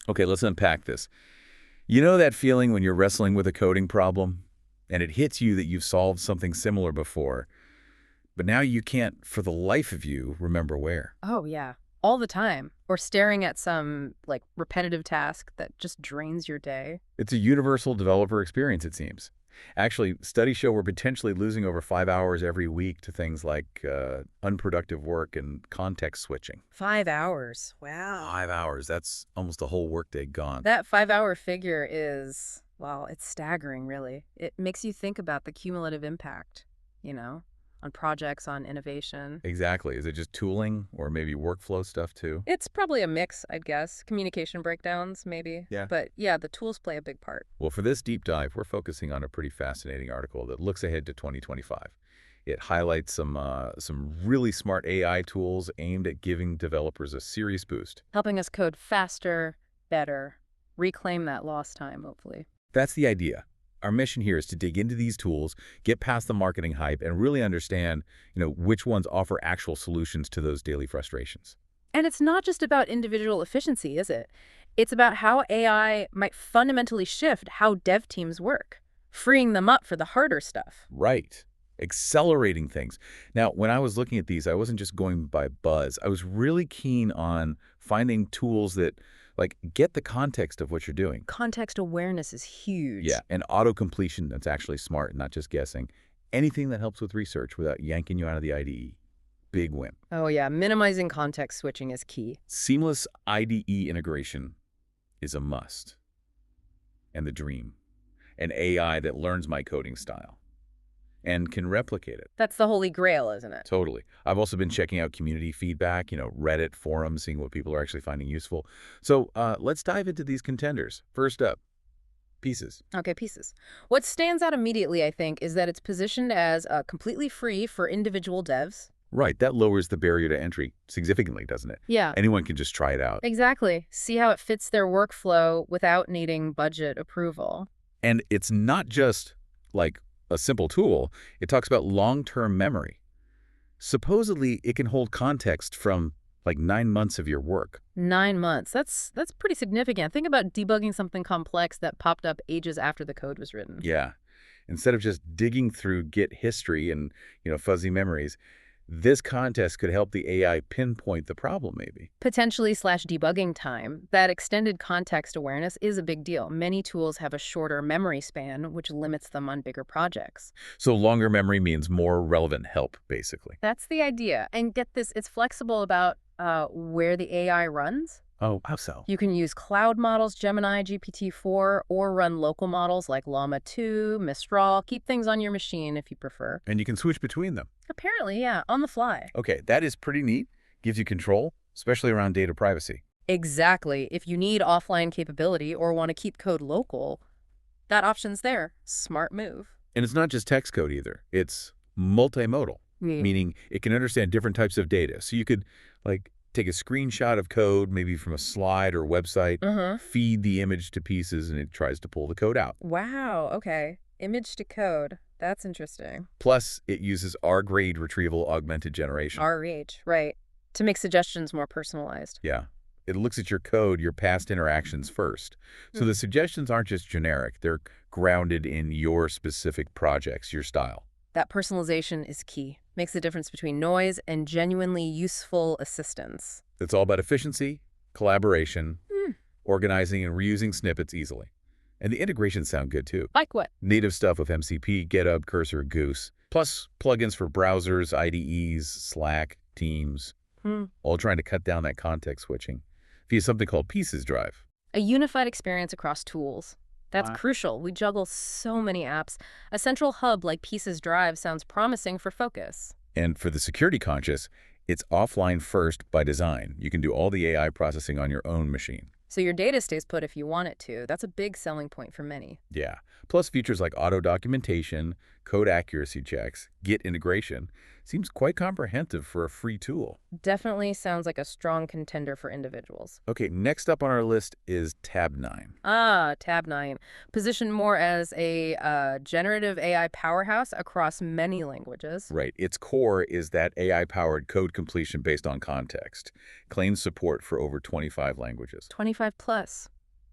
Okay, let's unpack this. You know that feeling when you're wrestling with a coding problem, and it hits you that you've solved something similar before, but now you can't, for the life of you, remember where. Oh, yeah. All the time. Or staring at some, like, repetitive task that just drains your day. It's a universal developer experience, it seems. Actually, studies show we're potentially losing over 5 hours every week to things like unproductive work and context switching. 5 hours. Wow. 5 hours, that's almost a whole workday gone. That 5 hour figure is, well, it's staggering, really. It makes you think about the cumulative impact, you know, on projects, on innovation. Exactly. Is it just tooling or maybe workflow stuff too? It's probably a mix, I'd guess. Communication breakdowns, maybe. Yeah. But yeah, the tools play a big part. Well, for this deep dive, we're focusing on a pretty fascinating article that looks ahead to 2025. It highlights some really smart AI tools aimed at giving developers a serious boost. Helping us code faster, better, reclaim that lost time, hopefully. That's the idea. Our mission here is to dig into these tools, get past the marketing hype, and really understand, which ones offer actual solutions to those daily frustrations. And it's not just about individual efficiency, is it? It's about how AI might fundamentally shift how dev teams work, freeing them up for the harder stuff. Right. Accelerating things. Now, when I was looking at these, I wasn't just going by buzz. I was really keen on finding tools that, get the context of what you're doing. Context awareness is huge. Yeah, and auto-completion that's actually smart, not just guessing. Anything that helps with research without yanking you out of the IDE. Big win. Oh, yeah. Minimizing context switching is key. Seamless IDE integration is a must. And the dream. An AI that learns my coding style and can replicate it. That's the holy grail, isn't it? Totally. I've also been checking out community feedback, Reddit forums, seeing what people are actually finding useful. So let's dive into these contenders. First up, Pieces. Okay, pieces. What stands out immediately, I think, is that it's positioned as completely free for individual devs. Right, that lowers the barrier to entry significantly, doesn't it? Yeah, Anyone can just try it out. exactly. See how it fits their workflow without needing budget approval. And it's not just like a simple tool. It talks about long-term memory. Supposedly, it can hold context from 9 months of your work. 9 months. That's pretty significant. Think about debugging something complex that popped up ages after the code was written. Yeah. Instead of just digging through Git history and, fuzzy memories, this context could help the AI pinpoint the problem, maybe. Potentially slash debugging time. That extended context awareness is a big deal. Many tools have a shorter memory span, which limits them on bigger projects. So longer memory means more relevant help, basically. That's the idea. And get this, it's flexible about where the AI runs. Oh, how so? You can use cloud models, Gemini, GPT-4, or run local models like Llama 2, Mistral. Keep things on your machine if you prefer. And you can switch between them. Apparently, yeah, on the fly. Okay, that is pretty neat. Gives you control, especially around data privacy. Exactly. If you need offline capability or want to keep code local, that option's there. Smart move. And it's not just text code either. It's multimodal, meaning it can understand different types of data. So you could, take a screenshot of code, maybe from a slide or website, feed the image to Pieces, and it tries to pull the code out. Wow, okay. Image to code. That's interesting. Plus, it uses R-grade retrieval augmented generation. RH, right. To make suggestions more personalized. Yeah. It looks at your code, your past interactions first. So the suggestions aren't just generic. They're grounded in your specific projects, your style. That personalization is key. Makes the difference between noise and genuinely useful assistance. It's all about efficiency, collaboration, organizing and reusing snippets easily. And the integrations sound good too. Like what? Native stuff with MCP, GitHub, Cursor, Goose. Plus plugins for browsers, IDEs, Slack, Teams. All trying to cut down that context switching via something called Pieces Drive. A unified experience across tools. That's Wow. crucial. We juggle so many apps. A central hub like Pieces Drive sounds promising for focus. And for the security conscious, it's offline first by design. You can do all the AI processing on your own machine. So your data stays put if you want it to. That's a big selling point for many. Yeah. Plus features like auto documentation, code accuracy checks, Git integration. Seems quite comprehensive for a free tool. Definitely sounds like a strong contender for individuals. Okay, next up on our list is Tab 9. Tab 9. Positioned more as a generative AI powerhouse across many languages. Right. Its core is that AI-powered code completion based on context. Claims support for over 25 languages. 25 plus.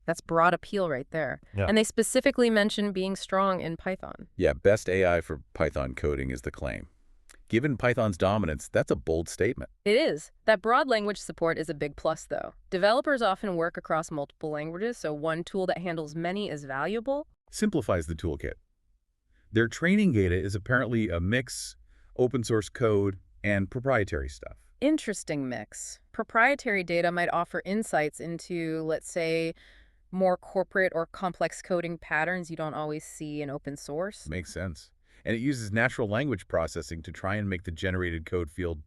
That's broad appeal right there. Yeah. And they specifically mention being strong in Python. Yeah, best AI for Python coding is the claim. Given Python's dominance, that's a bold statement. It is. That broad language support is a big plus, though. Developers often work across multiple languages, so one tool that handles many is valuable. Simplifies the toolkit. Their training data is apparently a mix, open source code, and proprietary stuff. Interesting mix. Proprietary data might offer insights into, let's say, more corporate or complex coding patterns you don't always see in open source. Makes sense. And it uses natural language processing to try and make the generated code feel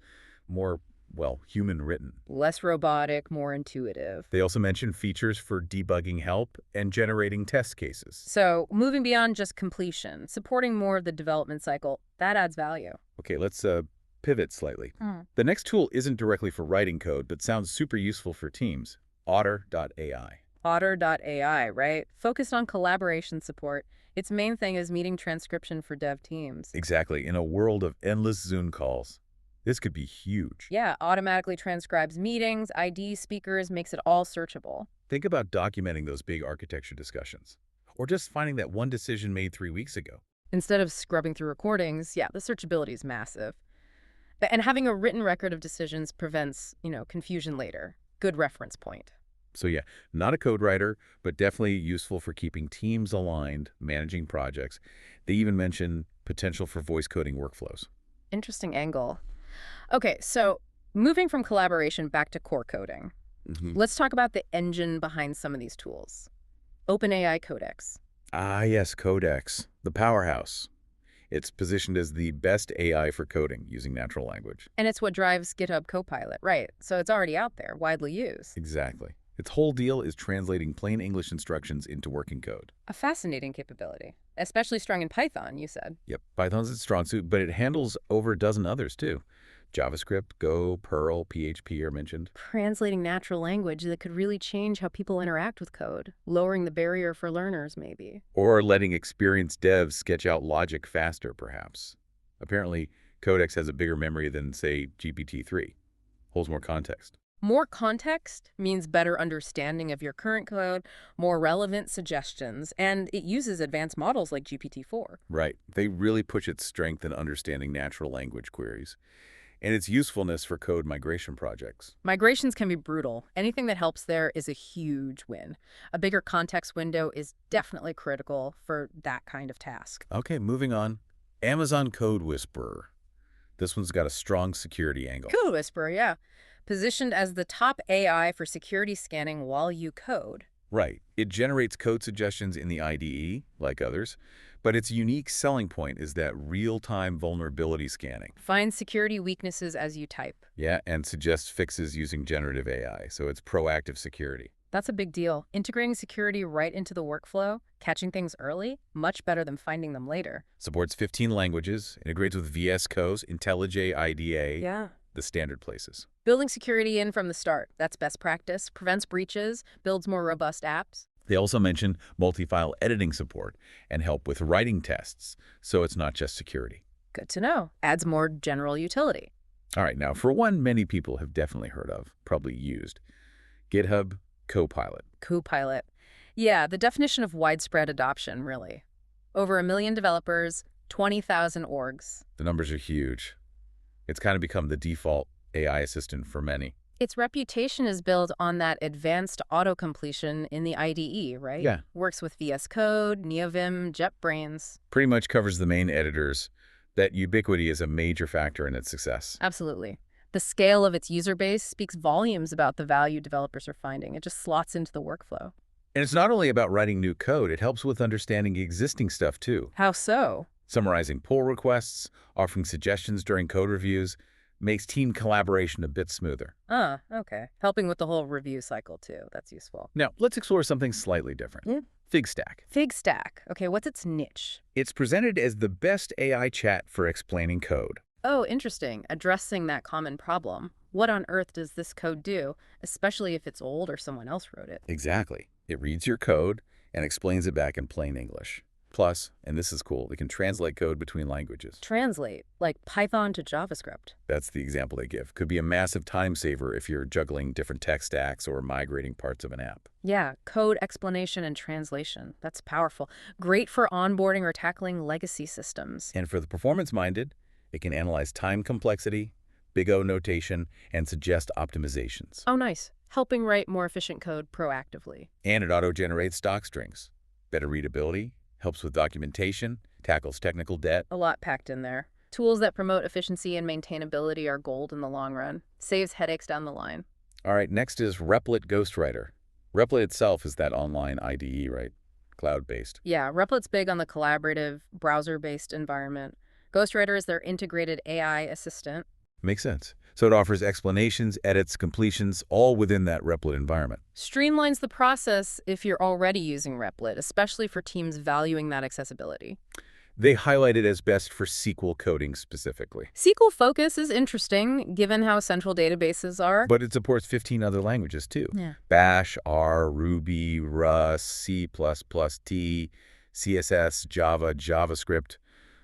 more, well, human-written. Less robotic, more intuitive. They also mention features for debugging help and generating test cases. So, moving beyond just completion, supporting more of the development cycle, that adds value. Okay, let's pivot slightly. The next tool isn't directly for writing code, but sounds super useful for teams. Otter.ai. Otter.ai, right? Focused on collaboration support. Its main thing is meeting transcription for dev teams. Exactly. In a world of endless Zoom calls, this could be huge. Yeah, automatically transcribes meetings, IDs, speakers, makes it all searchable. Think about documenting those big architecture discussions, or just finding that one decision made 3 weeks ago. Instead of scrubbing through recordings, yeah, the searchability is massive. And having a written record of decisions prevents, confusion later. Good reference point. So yeah, not a code writer, but definitely useful for keeping teams aligned, managing projects. They even mention potential for voice coding workflows. Interesting angle. Okay, so moving from collaboration back to core coding. Let's talk about the engine behind some of these tools. OpenAI Codex. Ah, yes, Codex, the powerhouse. It's positioned as the best AI for coding using natural language. And it's what drives GitHub Copilot, right? So it's already out there, widely used. Exactly. Its whole deal is translating plain English instructions into working code. A fascinating capability, especially strong in Python, you said. Yep, Python's its strong suit, but it handles over a dozen others too. JavaScript, Go, Perl, PHP are mentioned. Translating natural language that could really change how people interact with code, lowering the barrier for learners, maybe. Or letting experienced devs sketch out logic faster, perhaps. Apparently, Codex has a bigger memory than, say, GPT-3. Holds more context. More context means better understanding of your current code, more relevant suggestions, and it uses advanced models like GPT-4. Right. They really push its strength in understanding natural language queries and its usefulness for code migration projects. Migrations can be brutal. Anything that helps there is a huge win. A bigger context window is definitely critical for that kind of task. Okay, moving on. Amazon Code Whisperer. This one's got a strong security angle. Code Whisperer, yeah. Positioned as the top AI for security scanning while you code. Right. It generates code suggestions in the IDE, like others, but its unique selling point is that real-time vulnerability scanning. Finds security weaknesses as you type. Yeah, and suggests fixes using generative AI, so it's proactive security. That's a big deal. Integrating security right into the workflow, catching things early, much better than finding them later. Supports 15 languages, integrates with VS Code's IntelliJ IDA, Yeah. the standard places. Building security in from the start. That's best practice. Prevents breaches, builds more robust apps. They also mention multi-file editing support and help with writing tests, so it's not just security. Good to know. Adds more general utility. All right, now for one many people have definitely heard of, probably used, GitHub Copilot. Copilot. Yeah, the definition of widespread adoption, really. Over 1 million developers, 20,000 orgs. The numbers are huge. It's kind of become the default AI assistant for many. Its reputation is built on that advanced auto-completion in the IDE, right? Yeah. Works with VS Code, NeoVim, JetBrains. Pretty much covers the main editors. That ubiquity is a major factor in its success. Absolutely. The scale of its user base speaks volumes about the value developers are finding. It just slots into the workflow. And it's not only about writing new code, it helps with understanding existing stuff too. How so? Summarizing pull requests, offering suggestions during code reviews, makes team collaboration a bit smoother. Okay. Helping with the whole review cycle, too. That's useful. Now, let's explore something slightly different. Yeah. FigStack. FigStack. Okay, what's its niche? It's presented as the best AI chat for explaining code. Oh, interesting. Addressing that common problem. What on earth does this code do, especially if it's old or someone else wrote it? Exactly. It reads your code and explains it back in plain English. Plus, and this is cool, it can translate code between languages. Translate, like Python to JavaScript. That's the example they give. Could be a massive time saver if you're juggling different tech stacks or migrating parts of an app. Yeah, code explanation and translation. That's powerful. Great for onboarding or tackling legacy systems. And for the performance-minded, it can analyze time complexity, Big O notation, and suggest optimizations. Oh, nice. Helping write more efficient code proactively. And it auto-generates doc strings. Better readability, helps with documentation, tackles technical debt. A lot packed in there. Tools that promote efficiency and maintainability are gold in the long run. Saves headaches down the line. All right, next is Replit Ghostwriter. Replit itself is that online IDE, right? Cloud-based. Yeah, Replit's big on the collaborative, browser-based environment. Ghostwriter is their integrated AI assistant. Makes sense. So it offers explanations, edits, completions, all within that Replit environment. Streamlines the process if you're already using Replit, especially for teams valuing that accessibility. They highlight it as best for SQL coding specifically. SQL Focus is interesting, given how central databases are. But it supports 15 other languages, too. Yeah. Bash, R, Ruby, Rust, C++, T, CSS, Java, JavaScript,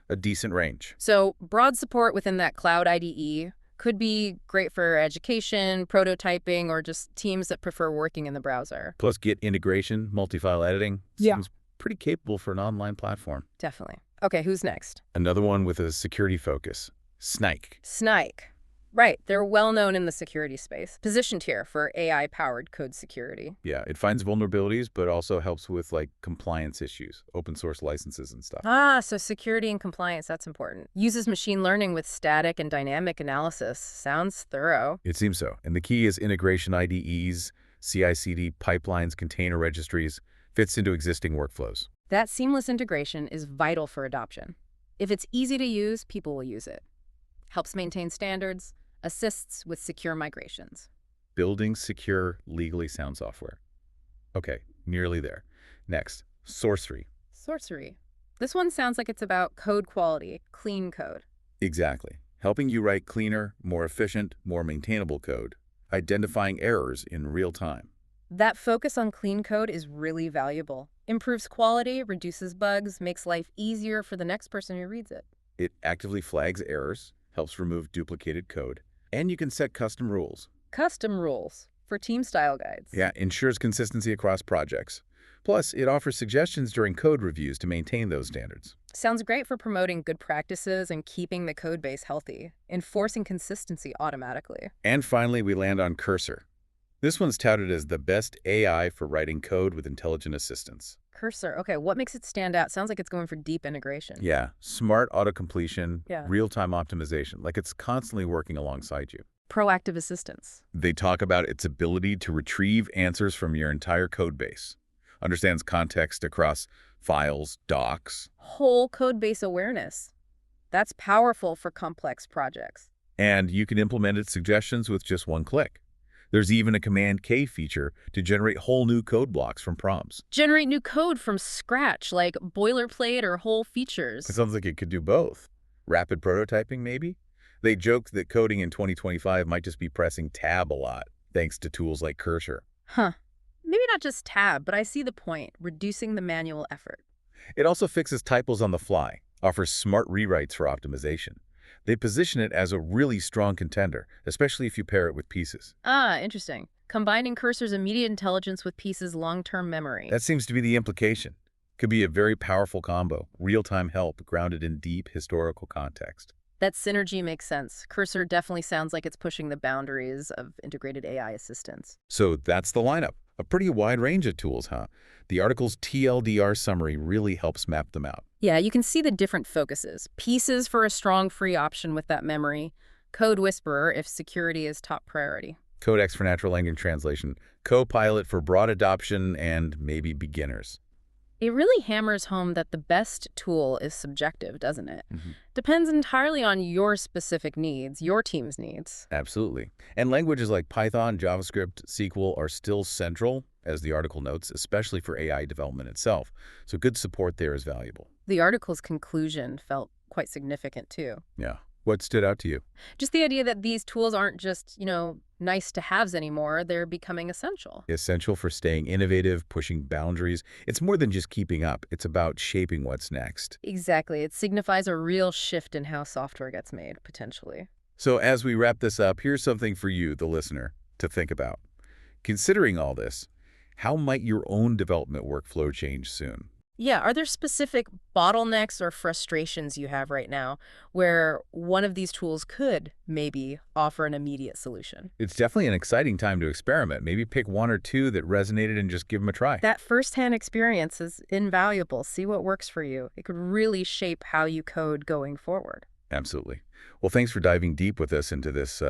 a decent range. So broad support within that cloud IDE could be great for education, prototyping, or just teams that prefer working in the browser. Plus Git integration, multi-file editing. Yeah. Seems pretty capable for an online platform. Definitely. Okay, who's next? Another one with a security focus, Snike. Snike. Right, they're well known in the security space. Positioned here for AI-powered code security. Yeah, it finds vulnerabilities, but also helps with compliance issues, open source licenses and stuff. Ah, so security and compliance, that's important. Uses machine learning with static and dynamic analysis. Sounds thorough. It seems so. And the key is integration IDEs, CI/CD pipelines, container registries, fits into existing workflows. That seamless integration is vital for adoption. If it's easy to use, people will use it. Helps maintain standards, assists with secure migrations. Building secure, legally sound software. Okay, nearly there. Next, Sorcery. Sorcery. This one sounds like it's about code quality, clean code. Exactly. Helping you write cleaner, more efficient, more maintainable code. Identifying errors in real time. That focus on clean code is really valuable. Improves quality, reduces bugs, makes life easier for the next person who reads it. It actively flags errors, helps remove duplicated code, and you can set custom rules. Custom rules for team style guides. Yeah, ensures consistency across projects. Plus, it offers suggestions during code reviews to maintain those standards. Sounds great for promoting good practices and keeping the code base healthy, enforcing consistency automatically. And finally, we land on Cursor. This one's touted as the best AI for writing code with intelligent assistance. Cursor. Okay, what makes it stand out? Sounds like it's going for deep integration. Yeah, smart auto-completion, Yeah. real-time optimization, like it's constantly working alongside you. Proactive assistance. They talk about its ability to retrieve answers from your entire code base, understands context across files, docs, Whole code base awareness. That's powerful for complex projects. and you can implement its suggestions with just one click. There's even a Command K feature to generate whole new code blocks from prompts. Generate new code from scratch, like boilerplate or whole features. It sounds like it could do both. Rapid prototyping, maybe? They joked that coding in 2025 might just be pressing tab a lot, thanks to tools like Cursor. Huh. Maybe not just tab, but I see the point, reducing the manual effort. It also fixes typos on the fly, offers smart rewrites for optimization. They position it as a really strong contender, especially if you pair it with Pieces. Ah, interesting. Combining Cursor's immediate intelligence with Piece's long-term memory. That seems to be the implication. Could be a very powerful combo, real-time help grounded in deep historical context. That synergy makes sense. Cursor definitely sounds like it's pushing the boundaries of integrated AI assistance. So that's the lineup. A pretty wide range of tools, huh? The article's TLDR summary really helps map them out. Yeah, you can see the different focuses. Pieces for a strong free option with that memory. Code Whisperer if security is top priority. Codex for natural language translation. Copilot for broad adoption and maybe beginners. It really hammers home that the best tool is subjective, doesn't it? Depends entirely on your specific needs, your team's needs. Absolutely. And languages like Python, JavaScript, SQL are still central, as the article notes, especially for AI development itself. So good support there is valuable. The article's conclusion felt quite significant, too. Yeah. What stood out to you? Just the idea that these tools aren't just, nice to haves anymore. They're becoming essential. Essential for staying innovative, pushing boundaries. It's more than just keeping up. It's about shaping what's next. Exactly. It signifies a real shift in how software gets made, potentially. So as we wrap this up, here's something for you, the listener, to think about. Considering all this, how might your own development workflow change soon? Yeah, are there specific bottlenecks or frustrations you have right now where one of these tools could maybe offer an immediate solution? It's definitely an exciting time to experiment. Maybe pick one or two that resonated and just give them a try. That firsthand experience is invaluable. See what works for you. It could really shape how you code going forward. Absolutely. Well, thanks for diving deep with us into this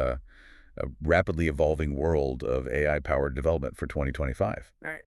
rapidly evolving world of AI-powered development for 2025. All right.